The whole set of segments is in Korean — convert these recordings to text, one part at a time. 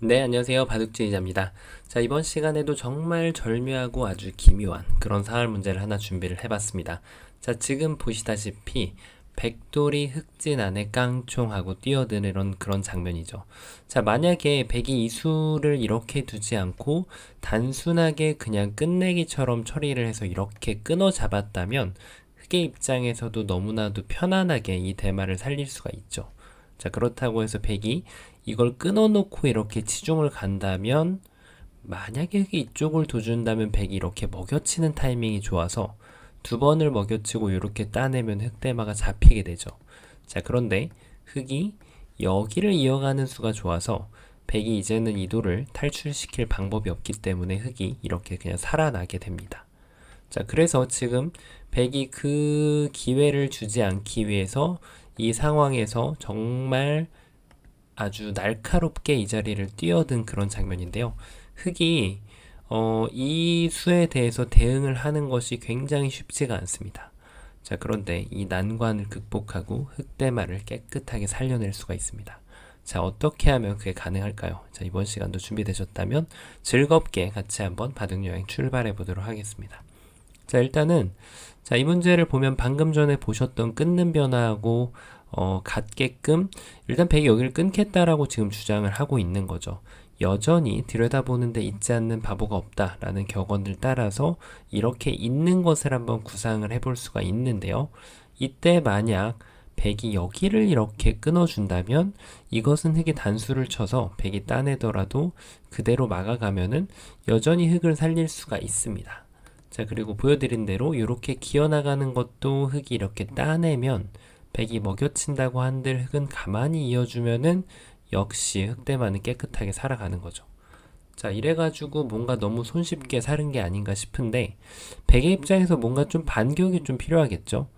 네, 안녕하세요. 바둑지휘자입니다. 자, 이번 시간에도 정말 절묘하고 아주 기묘한 그런 사활 문제를 하나 준비를 해봤습니다. 자, 지금 보시다시피 백돌이 흑진 안에 깡총하고 뛰어드는 그런 장면이죠. 자, 만약에 백이 이 수를 이렇게 두지 않고 단순하게 그냥 끝내기처럼 처리를 해서 이렇게 끊어 잡았다면 흑의 입장에서도 너무나도 편안하게 이 대마를 살릴 수가 있죠. 자, 그렇다고 해서 백이 이걸 끊어놓고 이렇게 치중을 간다면 만약에 이쪽을 둬준다면 백이 이렇게 먹여치는 타이밍이 좋아서 두 번을 먹여치고 이렇게 따내면 흑대마가 잡히게 되죠. 자, 그런데 흑이 여기를 이어가는 수가 좋아서 백이 이제는 이 돌을 탈출시킬 방법이 없기 때문에 흑이 이렇게 그냥 살아나게 됩니다. 자, 그래서 지금 백이 그 기회를 주지 않기 위해서 이 상황에서 정말 아주 날카롭게 이 자리를 뛰어든 그런 장면인데요. 흑이 이 수에 대해서 대응을 하는 것이 굉장히 쉽지가 않습니다. 자, 그런데 이 난관을 극복하고 흑대마를 깨끗하게 살려낼 수가 있습니다. 자, 어떻게 하면 그게 가능할까요? 자, 이번 시간도 준비되셨다면 즐겁게 같이 한번 바둑여행 출발해 보도록 하겠습니다. 자, 일단은 자, 이 문제를 보면 방금 전에 보셨던 끊는 변화하고 같게끔 일단 백이 여기를 끊겠다라고 지금 주장을 하고 있는 거죠. 여전히 들여다보는데 있지 않는 바보가 없다라는 격언들 따라서 이렇게 있는 것을 한번 구상을 해볼 수가 있는데요. 이때 만약 백이 여기를 이렇게 끊어준다면 이것은 흑이 단수를 쳐서 백이 따내더라도 그대로 막아가면은 여전히 흑을 살릴 수가 있습니다. 자, 그리고 보여드린 대로 이렇게 기어나가는 것도 흑이 이렇게 따내면 백이 먹여친다고 한들 흑은 가만히 이어주면은 역시 흑대마는 깨끗하게 살아가는 거죠. 자, 이래가지고 뭔가 너무 손쉽게 사는 게 아닌가 싶은데 백의 입장에서 뭔가 좀 반격이 좀 필요하겠죠.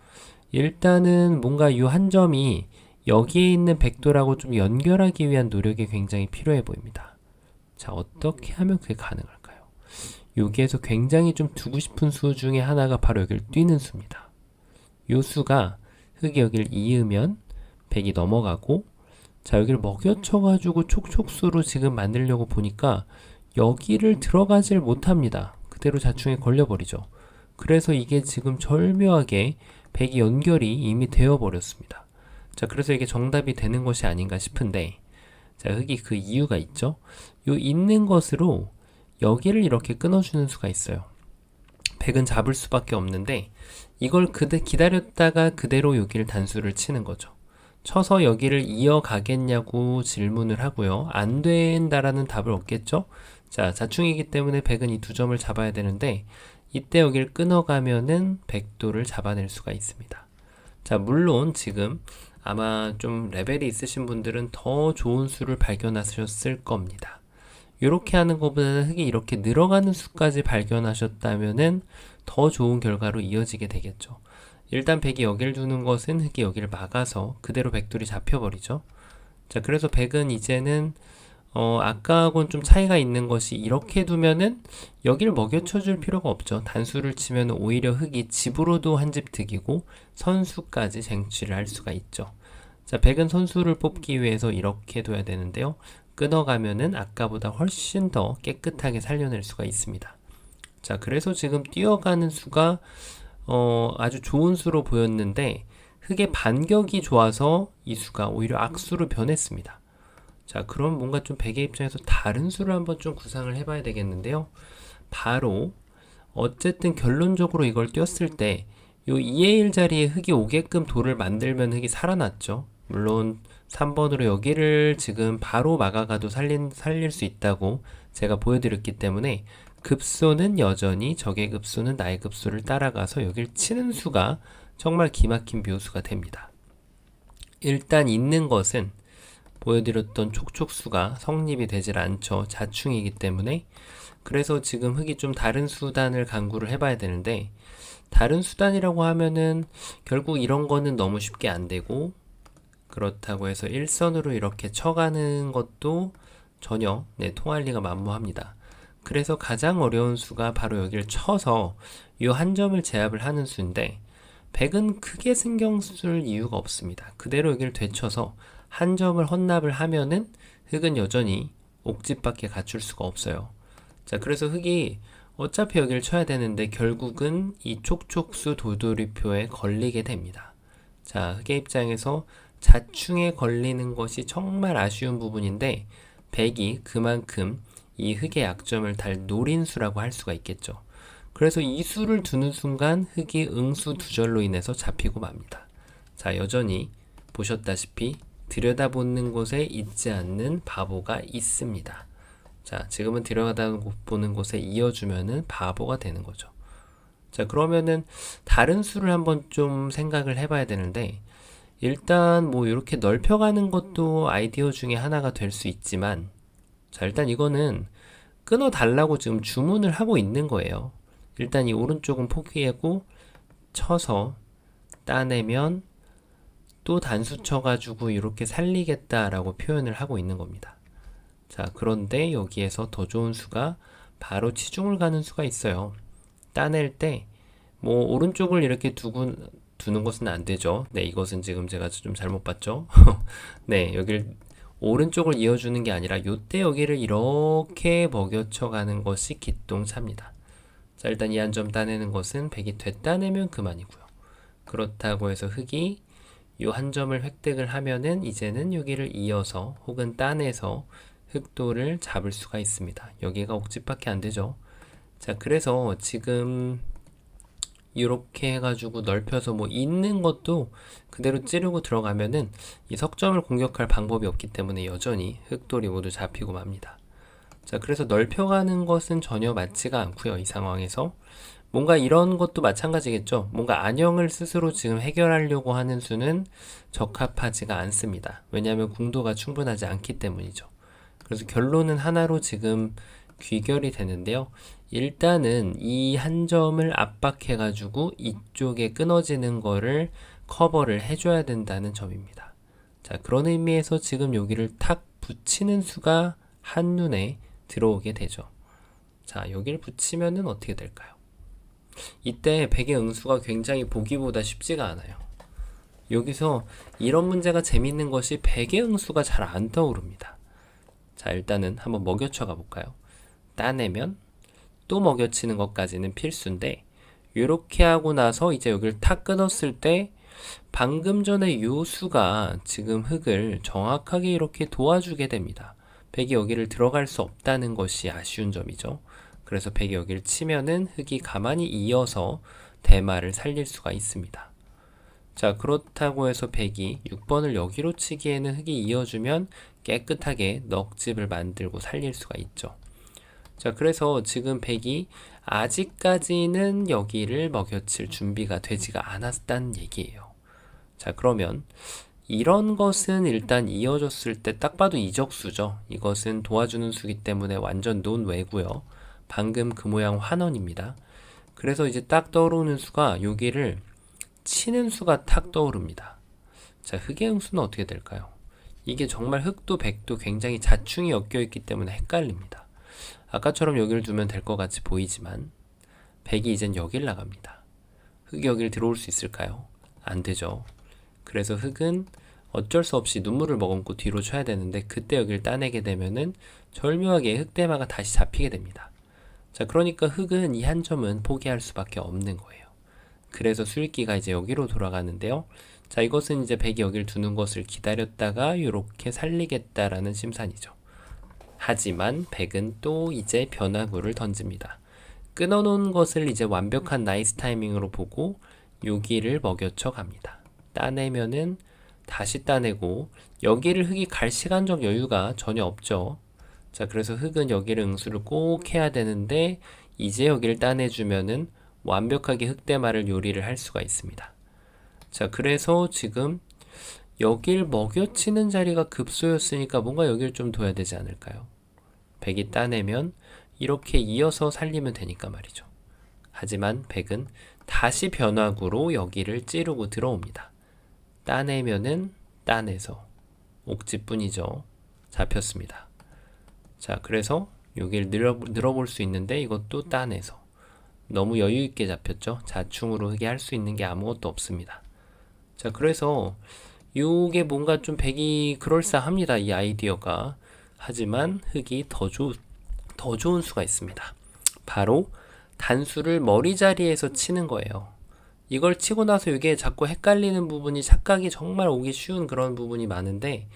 일단은 뭔가 이 한 점이 여기에 있는 백돌하고 좀 연결하기 위한 노력이 굉장히 필요해 보입니다. 자, 어떻게 하면 그게 가능할까요? 여기에서 굉장히 좀 두고 싶은 수 중에 하나가 바로 여기를 뛰는 수입니다. 요 수가 흑이 여기를 이으면 백이 넘어가고, 자, 여기를 먹여쳐가지고 촉촉수로 지금 만들려고 보니까 여기를 들어가질 못합니다. 그대로 자충에 걸려버리죠. 그래서 이게 지금 절묘하게 백이 연결이 이미 되어버렸습니다. 자, 그래서 이게 정답이 되는 것이 아닌가 싶은데, 자, 흑이 그 이유가 있죠. 요 있는 것으로 여기를 이렇게 끊어주는 수가 있어요. 백은 잡을 수밖에 없는데 이걸 기다렸다가 그대로 여기를 단수를 치는 거죠. 쳐서 여기를 이어가겠냐고 질문을 하고요. 안 된다라는 답을 얻겠죠. 자, 자충이기 때문에 백은 이 두 점을 잡아야 되는데 이때 여기를 끊어가면은 백도를 잡아낼 수가 있습니다. 자, 물론 지금 아마 좀 레벨이 있으신 분들은 더 좋은 수를 발견하셨을 겁니다. 이렇게 하는 것보다는 흑이 이렇게 늘어가는 수까지 발견하셨다면은 더 좋은 결과로 이어지게 되겠죠. 일단 백이 여기를 두는 것은 흑이 여기를 막아서 그대로 백돌이 잡혀버리죠. 자, 그래서 백은 이제는 아까하고는 좀 차이가 있는 것이 이렇게 두면은 여기를 먹여쳐줄 필요가 없죠. 단수를 치면 오히려 흑이 집으로도 한 집 득이고 선수까지 쟁취를 할 수가 있죠. 자, 백은 선수를 뽑기 위해서 이렇게 둬야 되는데요. 끊어가면은 아까보다 훨씬 더 깨끗하게 살려낼 수가 있습니다. 자, 그래서 지금 뛰어가는 수가 아주 좋은 수로 보였는데 흑의 반격이 좋아서 이 수가 오히려 악수로 변했습니다. 자, 그럼 뭔가 좀 백의 입장에서 다른 수를 한번 좀 구상을 해봐야 되겠는데요. 바로 어쨌든 결론적으로 이걸 띄었을 때 요 2의 1 자리에 흑이 오게끔 돌을 만들면 흑이 살아났죠. 물론 3번으로 여기를 지금 바로 막아가도 살릴 수 있다고 제가 보여드렸기 때문에 급소는 여전히 적의 급소는 나의 급소를 따라가서 여길 치는 수가 정말 기막힌 묘수가 됩니다. 일단 있는 것은 보여드렸던 촉촉수가 성립이 되질 않죠. 자충이기 때문에. 그래서 지금 흑이 좀 다른 수단을 강구를 해봐야 되는데 다른 수단이라고 하면은 결국 이런 거는 너무 쉽게 안 되고 그렇다고 해서 일선으로 이렇게 쳐가는 것도 전혀 통할 리가 만무합니다. 그래서 가장 어려운 수가 바로 여기를 쳐서 이 한 점을 제압을 하는 수인데 백은 크게 신경 쓸 이유가 없습니다. 그대로 여기를 되쳐서 한 점을 헌납을 하면은 흑은 여전히 옥집밖에 갖출 수가 없어요. 자, 그래서 흙이 어차피 여기를 쳐야 되는데 결국은 이 촉촉수 도돌이표에 걸리게 됩니다. 자, 흙의 입장에서 자충에 걸리는 것이 정말 아쉬운 부분인데 백이 그만큼 이 흙의 약점을 잘 노린 수라고 할 수가 있겠죠. 그래서 이 수를 두는 순간 흙이 응수 두절로 인해서 잡히고 맙니다. 자, 여전히 보셨다시피 들여다보는 곳에 있지 않는 바보가 있습니다. 자, 지금은 들여다보는 곳에 이어주면은 바보가 되는 거죠. 자, 그러면은 다른 수를 한번 좀 생각을 해봐야 되는데, 일단 뭐 이렇게 넓혀가는 것도 아이디어 중에 하나가 될 수 있지만, 자, 일단 이거는 끊어달라고 지금 주문을 하고 있는 거예요. 일단 이 오른쪽은 포기하고 쳐서 따내면 또 단수 쳐가지고 이렇게 살리겠다라고 표현을 하고 있는 겁니다. 자, 그런데 여기에서 더 좋은 수가 바로 치중을 가는 수가 있어요. 따낼 때 뭐 오른쪽을 이렇게 두는 것은 안 되죠. 네, 이것은 지금 제가 좀 잘못 봤죠. 네, 여기를 오른쪽을 이어주는 게 아니라 요때 여기를 이렇게 먹여쳐 가는 것이 기똥차입니다. 자, 일단 이 한 점 따내는 것은 백이 되따내면 그만이고요. 그렇다고 해서 흙이 요 한 점을 획득을 하면은 이제는 여기를 이어서 혹은 따내서 흑도를 잡을 수가 있습니다. 여기가 옥집밖에 안 되죠. 자, 그래서 지금 이렇게 해가지고 넓혀서 뭐 있는 것도 그대로 찌르고 들어가면은 이 석점을 공격할 방법이 없기 때문에 여전히 흑돌이 모두 잡히고 맙니다. 자, 그래서 넓혀가는 것은 전혀 맞지가 않고요. 이 상황에서 뭔가 이런 것도 마찬가지겠죠. 뭔가 안형을 스스로 지금 해결하려고 하는 수는 적합하지가 않습니다. 왜냐하면 궁도가 충분하지 않기 때문이죠. 그래서 결론은 하나로 지금 귀결이 되는데요. 일단은 이 한 점을 압박해가지고 이쪽에 끊어지는 거를 커버를 해줘야 된다는 점입니다. 자, 그런 의미에서 지금 여기를 탁 붙이는 수가 한눈에 들어오게 되죠. 자, 여기를 붙이면은 어떻게 될까요? 이때 백의 응수가 굉장히 보기보다 쉽지가 않아요. 여기서 이런 문제가 재밌는 것이 백의 응수가 잘 안 떠오릅니다. 자, 일단은 한번 먹여쳐 가볼까요? 따내면 또 먹여치는 것까지는 필수인데 이렇게 하고 나서 이제 여기를 탁 끊었을 때 방금 전에 요 수가 지금 흙을 정확하게 이렇게 도와주게 됩니다. 백이 여기를 들어갈 수 없다는 것이 아쉬운 점이죠. 그래서 백이 여기를 치면은 흙이 가만히 이어서 대마를 살릴 수가 있습니다. 자, 그렇다고 해서 백이 6번을 여기로 치기에는 흙이 이어주면 깨끗하게 넉집을 만들고 살릴 수가 있죠. 자, 그래서 지금 백이 아직까지는 여기를 먹여칠 준비가 되지가 않았다는 얘기예요. 자, 그러면 이런 것은 일단 이어졌을 때 딱 봐도 이적수죠. 이것은 도와주는 수기 때문에 완전 논외고요. 방금 그 모양 환원입니다. 그래서 이제 딱 떠오르는 수가 여기를 치는 수가 탁 떠오릅니다. 자, 흙의 응수는 어떻게 될까요? 이게 정말 흙도 백도 굉장히 자충이 엮여 있기 때문에 헷갈립니다. 아까처럼 여기를 두면 될 것 같이 보이지만 백이 이젠 여길 나갑니다. 흙이 여길 들어올 수 있을까요? 안 되죠. 그래서 흙은 어쩔 수 없이 눈물을 머금고 뒤로 쳐야 되는데 그때 여기를 따내게 되면은 절묘하게 흙대마가 다시 잡히게 됩니다. 자, 그러니까 흙은 이 한 점은 포기할 수밖에 없는 거예요. 그래서 수익기가 이제 여기로 돌아가는데요. 자, 이것은 이제 백이 여기를 두는 것을 기다렸다가 이렇게 살리겠다라는 심산이죠. 하지만 백은 또 이제 변화구를 던집니다. 끊어놓은 것을 이제 완벽한 나이스 타이밍으로 보고 여기를 먹여쳐 갑니다. 따내면은 다시 따내고 여기를 흙이 갈 시간적 여유가 전혀 없죠. 자, 그래서 흙은 여기를 응수를 꼭 해야 되는데 이제 여기를 따내주면은 완벽하게 흙대마를 요리를 할 수가 있습니다. 자, 그래서 지금 여길 먹여치는 자리가 급소였으니까 뭔가 여길 좀 둬야 되지 않을까요? 백이 따내면 이렇게 이어서 살리면 되니까 말이죠. 하지만 백은 다시 변화구로 여기를 찌르고 들어옵니다. 따내면은 따내서 옥집뿐이죠. 잡혔습니다. 자, 그래서 여기를 늘어볼 수 있는데 이것도 따내서 너무 여유있게 잡혔죠. 자충으로 흙이 할 수 있는 게 아무것도 없습니다. 자, 그래서 요게 뭔가 좀 백이 그럴싸합니다. 이 아이디어가. 하지만 흑이 더 좋은 수가 있습니다. 바로 단수를 머리 자리에서 치는 거예요. 이걸 치고 나서 이게 자꾸 헷갈리는 부분이 착각이 정말 오기 쉬운 그런 부분이 많은데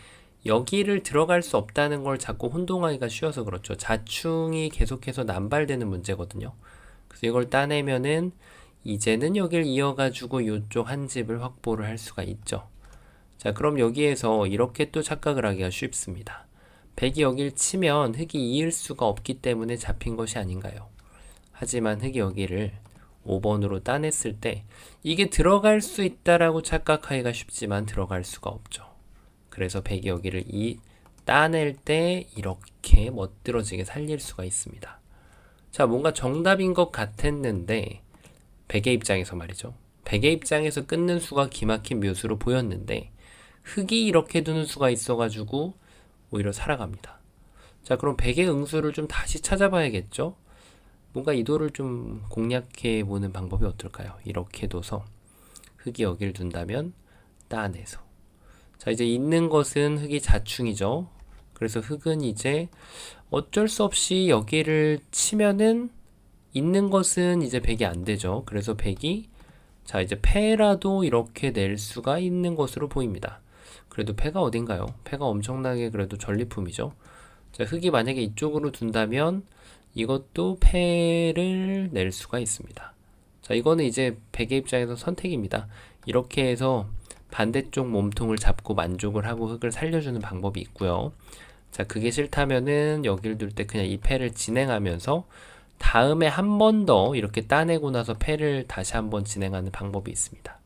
여기를 들어갈 수 없다는 걸 자꾸 혼동하기가 쉬워서 그렇죠. 자충이 계속해서 남발되는 문제거든요. 그래서 이걸 따내면은 이제는 여길 이어가지고 이쪽 한 집을 확보를 할 수가 있죠. 자, 그럼 여기에서 이렇게 또 착각을 하기가 쉽습니다. 백이 여길 치면 흑이 이을 수가 없기 때문에 잡힌 것이 아닌가요? 하지만 흑이 여기를 5번으로 따냈을 때 이게 들어갈 수 있다라고 착각하기가 쉽지만 들어갈 수가 없죠. 그래서 백이 여기를 따낼 때 이렇게 멋들어지게 살릴 수가 있습니다. 자, 뭔가 정답인 것 같았는데 백의 입장에서 말이죠. 백의 입장에서 끊는 수가 기막힌 묘수로 보였는데 흑이 이렇게 두는 수가 있어가지고 오히려 살아갑니다. 자, 그럼 백의 응수를 좀 다시 찾아봐야겠죠? 뭔가 이 도를 좀 공략해 보는 방법이 어떨까요? 이렇게 둬서 흑이 여기를 둔다면 따내서. 자, 이제 있는 것은 흑이 자충이죠. 그래서 흑은 이제 어쩔 수 없이 여기를 치면은 있는 것은 이제 백이 안 되죠. 그래서 백이 자, 이제 패라도 이렇게 낼 수가 있는 것으로 보입니다. 그래도 패가 어딘가요? 패가 엄청나게 그래도 전리품이죠. 자, 흑이 만약에 이쪽으로 둔다면 이것도 패를 낼 수가 있습니다. 자, 이거는 이제 백의 입장에서 선택입니다. 이렇게 해서 반대쪽 몸통을 잡고 만족을 하고 흑을 살려주는 방법이 있고요. 자, 그게 싫다면은 여기를 둘 때 그냥 이 패를 진행하면서 다음에 한 번 더 이렇게 따내고 나서 패를 다시 한번 진행하는 방법이 있습니다.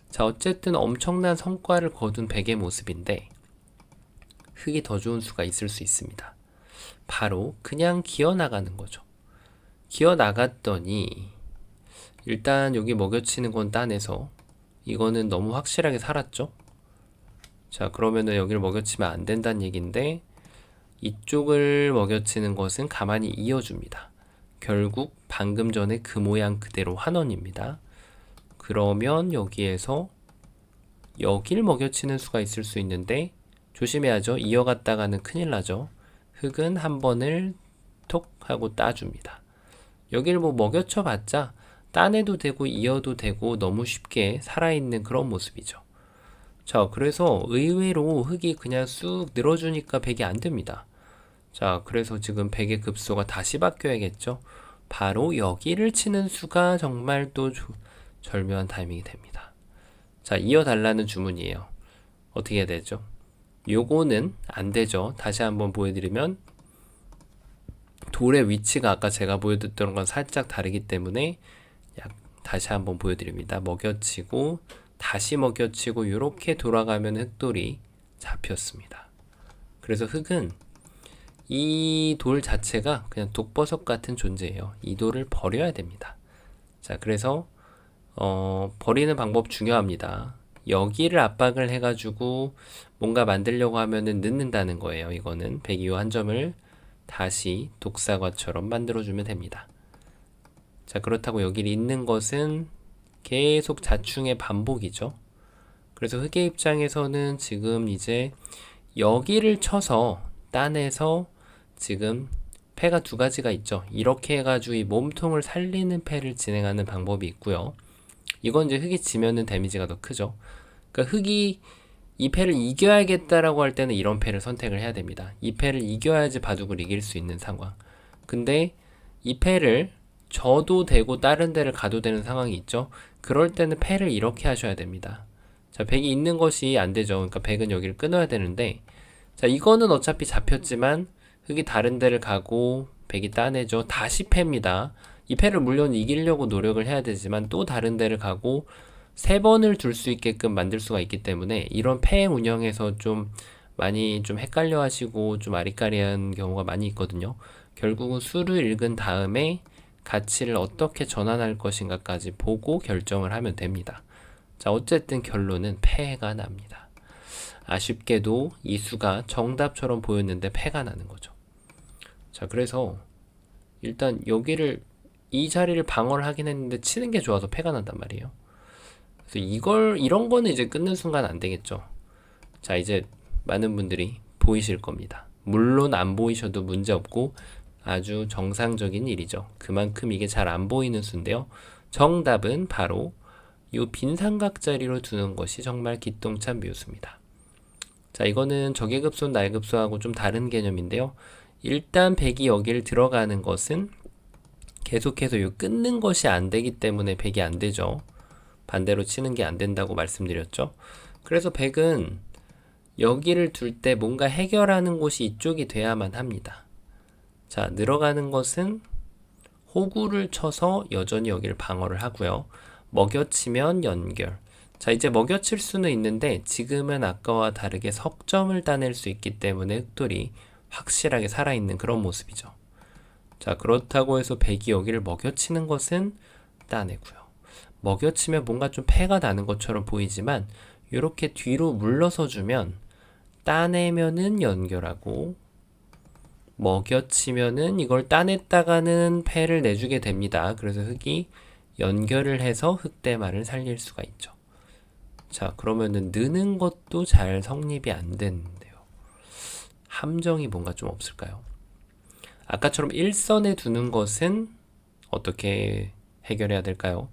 자, 어쨌든 엄청난 성과를 거둔 백의 모습인데 흑이 더 좋은 수가 있을 수 있습니다. 바로 그냥 기어 나가는 거죠. 기어 나갔더니 일단 여기 먹여치는 건 따내서 이거는 너무 확실하게 살았죠. 자, 그러면은 여기를 먹여치면 안 된다는 얘기인데 이쪽을 먹여치는 것은 가만히 이어줍니다. 결국 방금 전에 그 모양 그대로 환원입니다. 그러면 여기에서 여길 먹여치는 수가 있을 수 있는데 조심해야죠. 이어갔다가는 큰일 나죠. 흑은 한 번을 톡 하고 따줍니다. 여기를 뭐 먹여쳐 봤자 따내도 되고 이어도 되고 너무 쉽게 살아있는 그런 모습이죠. 자, 그래서 의외로 흑이 그냥 쑥 늘어주니까 백이 안 됩니다. 자, 그래서 지금 백의 급소가 다시 바뀌어야겠죠. 바로 여기를 치는 수가 정말 또 절묘한 타이밍이 됩니다. 자, 이어달라는 주문이에요. 어떻게 해야 되죠? 요거는 안 되죠. 다시 한번 보여드리면 돌의 위치가 아까 제가 보여드렸던 건 살짝 다르기 때문에 다시 한번 보여드립니다. 먹여치고 다시 먹여치고 이렇게 돌아가면 흑돌이 잡혔습니다. 그래서 흑은 이 돌 자체가 그냥 독버섯 같은 존재예요. 이 돌을 버려야 됩니다. 자, 그래서 버리는 방법 중요합니다. 여기를 압박을 해가지고 뭔가 만들려고 하면은 늦는다는 거예요. 이거는 백이 한 점을 다시 독사과처럼 만들어주면 됩니다. 자, 그렇다고 여기 있는 것은 계속 자충의 반복이죠. 그래서 흑의 입장에서는 지금 이제 여기를 쳐서 따내서 지금 패가 두 가지가 있죠. 이렇게 해가지고 이 몸통을 살리는 패를 진행하는 방법이 있고요. 이건 이제 흑이 지면은 데미지가 더 크죠. 그러니까 흑이 이 패를 이겨야겠다라고 할 때는 이런 패를 선택을 해야 됩니다. 이 패를 이겨야지 바둑을 이길 수 있는 상황. 근데 이 패를 져도 되고 다른 데를 가도 되는 상황이 있죠. 그럴 때는 패를 이렇게 하셔야 됩니다. 자, 백이 있는 것이 안 되죠. 그러니까 백은 여기를 끊어야 되는데 자, 이거는 어차피 잡혔지만 흑이 다른 데를 가고 백이 따내죠. 다시 패입니다. 이 패를 물론 이기려고 노력을 해야 되지만 또 다른 데를 가고 세 번을 둘 수 있게끔 만들 수가 있기 때문에 이런 패 운영에서 좀 많이 좀 헷갈려 하시고 좀 아리까리한 경우가 많이 있거든요. 결국은 수를 읽은 다음에 가치를 어떻게 전환할 것인가까지 보고 결정을 하면 됩니다. 자, 어쨌든 결론은 패가 납니다. 아쉽게도 이 수가 정답처럼 보였는데 패가 나는 거죠. 자, 그래서 일단 여기를 이 자리를 방어를 하긴 했는데 치는 게 좋아서 패가 난단 말이에요. 그래서 이런 거는 이제 끊는 순간 안 되겠죠. 자, 이제 많은 분들이 보이실 겁니다. 물론 안 보이셔도 문제없고 아주 정상적인 일이죠. 그만큼 이게 잘 안 보이는 수인데요. 정답은 바로 이 빈 삼각자리로 두는 것이 정말 기똥찬 묘수입니다. 자, 이거는 적예급소, 날급소하고 좀 다른 개념인데요. 일단 100이 여기를 들어가는 것은 계속해서 이 끊는 것이 안 되기 때문에 100이 안 되죠. 반대로 치는 게 안 된다고 말씀드렸죠. 그래서 100은 여기를 둘 때 뭔가 해결하는 곳이 이쪽이 돼야만 합니다. 자, 늘어가는 것은 호구를 쳐서 여전히 여기를 방어를 하고요. 먹여치면 연결. 자, 이제 먹여칠 수는 있는데 지금은 아까와 다르게 석점을 따낼 수 있기 때문에 흑돌이 확실하게 살아있는 그런 모습이죠. 자, 그렇다고 해서 100이 여기를 먹여치는 것은 따내고요. 먹여치면 뭔가 좀 패가 나는 것처럼 보이지만 이렇게 뒤로 물러서 주면 따내면은 연결하고 먹여치면은 이걸 따냈다가는 패를 내주게 됩니다. 그래서 흑이 연결을 해서 흑대마를 살릴 수가 있죠. 자, 그러면은 느는 것도 잘 성립이 안 되는데요. 함정이 뭔가 좀 없을까요? 아까처럼 일선에 두는 것은 어떻게 해결해야 될까요?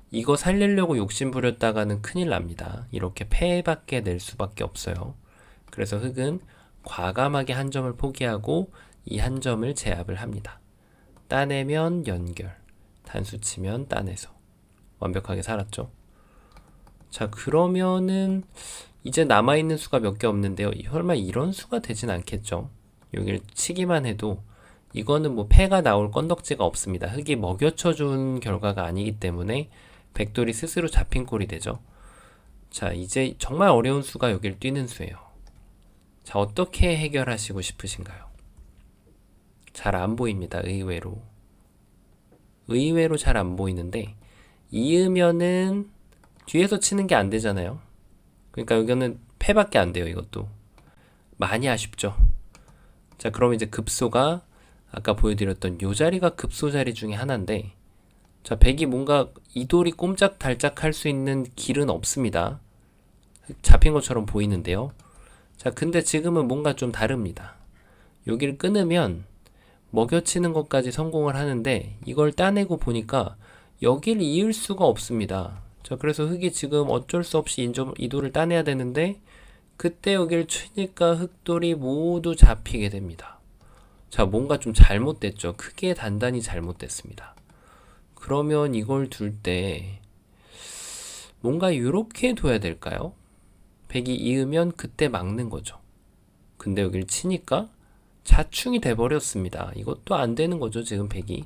이거 살리려고 욕심 부렸다가는 큰일 납니다. 이렇게 패밖에 낼 수밖에 없어요. 그래서 흑은 과감하게 한 점을 포기하고 이 한 점을 제압을 합니다. 따내면 연결, 단수 치면 따내서 완벽하게 살았죠. 자, 그러면은 이제 남아있는 수가 몇 개 없는데요. 설마 이런 수가 되진 않겠죠. 여기를 치기만 해도 이거는 뭐 패가 나올 건덕지가 없습니다. 흑이 먹여쳐 준 결과가 아니기 때문에 백돌이 스스로 잡힌 꼴이 되죠. 자, 이제 정말 어려운 수가 여기를 뛰는 수예요. 자, 어떻게 해결하시고 싶으신가요? 잘 안 보입니다. 의외로 잘 안 보이는데 이으면은 뒤에서 치는 게 안 되잖아요. 그러니까 여기는 패밖에 안 돼요. 이것도 많이 아쉽죠. 자, 그럼 이제 급소가 아까 보여드렸던 요 자리가 급소 자리 중에 하나인데, 자, 100이 뭔가 이돌이 꼼짝달짝 할 수 있는 길은 없습니다. 잡힌 것처럼 보이는데요. 자, 근데 지금은 뭔가 좀 다릅니다. 여기를 끊으면 먹여치는 것까지 성공을 하는데 이걸 따내고 보니까 여기를 이을 수가 없습니다. 자, 그래서 흑이 지금 어쩔 수 없이 이돌을 따내야 되는데 그때 여기를 치니까 흑돌이 모두 잡히게 됩니다. 자, 뭔가 좀 잘못됐죠. 크게 단단히 잘못됐습니다. 그러면 이걸 둘 때 뭔가 이렇게 둬야 될까요? 100이 이으면 그때 막는 거죠. 근데 여기를 치니까 자충이 돼버렸습니다. 이것도 안 되는 거죠. 지금 100이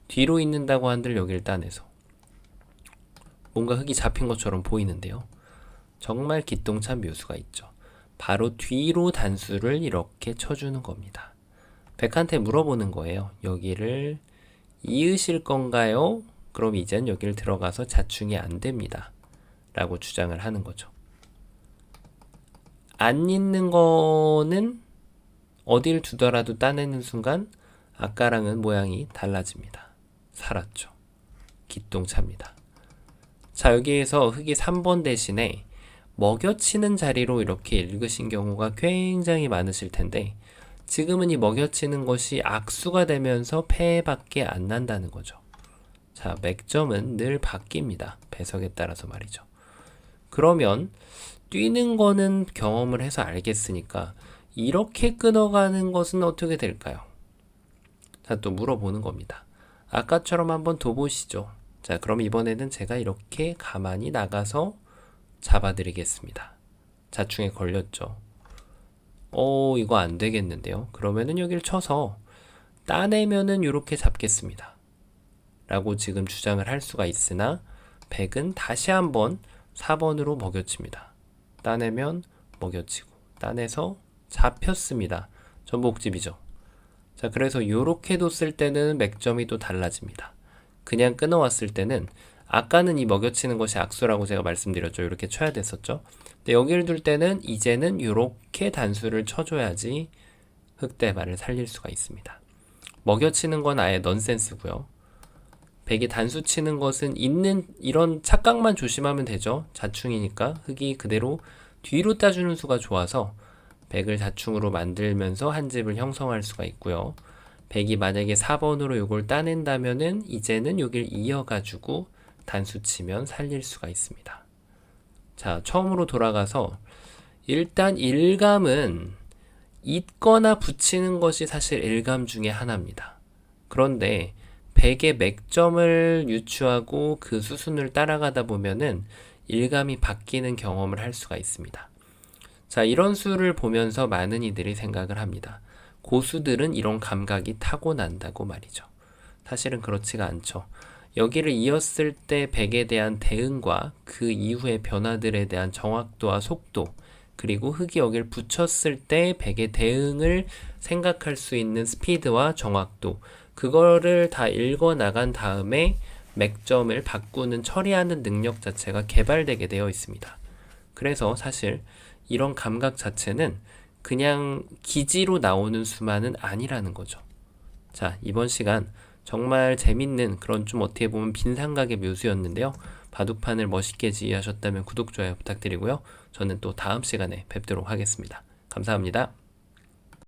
뒤로 있는다고 한들 여기를 따내서 뭔가 흑이 잡힌 것처럼 보이는데요. 정말 기똥찬 묘수가 있죠. 바로 뒤로 단수를 이렇게 쳐주는 겁니다. 100한테 물어보는 거예요. 여기를 이으실 건가요? 그럼 이젠 여기를 들어가서 자충이 안 됩니다. 라고 주장을 하는 거죠. 안 있는 거는 어딜 두더라도 따내는 순간 아까랑은 모양이 달라집니다. 살았죠. 기똥차입니다. 자, 여기에서 흑이 3번 대신에 먹여치는 자리로 이렇게 읽으신 경우가 굉장히 많으실 텐데 지금은 이 먹여치는 것이 악수가 되면서 패밖에 안 난다는 거죠. 자, 맥점은 늘 바뀝니다. 배석에 따라서 말이죠. 그러면 뛰는 거는 경험을 해서 알겠으니까 이렇게 끊어가는 것은 어떻게 될까요? 자, 또 물어보는 겁니다. 아까처럼 한번 둬보시죠. 자, 그럼 이번에는 제가 이렇게 가만히 나가서 잡아드리겠습니다. 자충에 걸렸죠. 이거 안 되겠는데요. 그러면은 여기를 쳐서 따내면은 이렇게 잡겠습니다. 라고 지금 주장을 할 수가 있으나 100은 다시 한번 4번으로 먹여칩니다. 따내면 먹여치고 따내서 잡혔습니다. 전복집이죠. 자, 그래서 이렇게 뒀을 때는 맥점이 또 달라집니다. 그냥 끊어왔을 때는 아까는 이 먹여치는 것이 악수라고 제가 말씀드렸죠. 이렇게 쳐야 됐었죠. 근데 여기를 둘 때는 이제는 이렇게 단수를 쳐줘야지 흑대발을 살릴 수가 있습니다. 먹여치는 건 아예 넌센스고요. 100이 단수 치는 것은 있는 이런 착각만 조심하면 되죠. 자충이니까 흑이 그대로 뒤로 따주는 수가 좋아서 100을 자충으로 만들면서 한 집을 형성할 수가 있고요. 100이 만약에 4번으로 요걸 따낸다면은 이제는 여길 이어가지고 단수 치면 살릴 수가 있습니다. 자, 처음으로 돌아가서 일단 일감은 잇거나 붙이는 것이 사실 일감 중에 하나입니다. 그런데 100의 맥점을 유추하고 그 수순을 따라가다 보면은 일감이 바뀌는 경험을 할 수가 있습니다. 자, 이런 수를 보면서 많은 이들이 생각을 합니다. 고수들은 이런 감각이 타고난다고 말이죠. 사실은 그렇지가 않죠. 여기를 이었을 때 100에 대한 대응과 그 이후의 변화들에 대한 정확도와 속도, 그리고 흙이 여기를 붙였을 때 100의 대응을 생각할 수 있는 스피드와 정확도, 그거를 다 읽어 나간 다음에 맥점을 바꾸는 처리하는 능력 자체가 개발되게 되어 있습니다. 그래서 사실 이런 감각 자체는 그냥 기지로 나오는 수만은 아니라는 거죠. 자, 이번 시간 정말 재밌는 그런 좀 어떻게 보면 빈상각의 묘수였는데요. 바둑판을 멋있게 지휘하셨다면 구독, 좋아요 부탁드리고요. 저는 또 다음 시간에 뵙도록 하겠습니다. 감사합니다.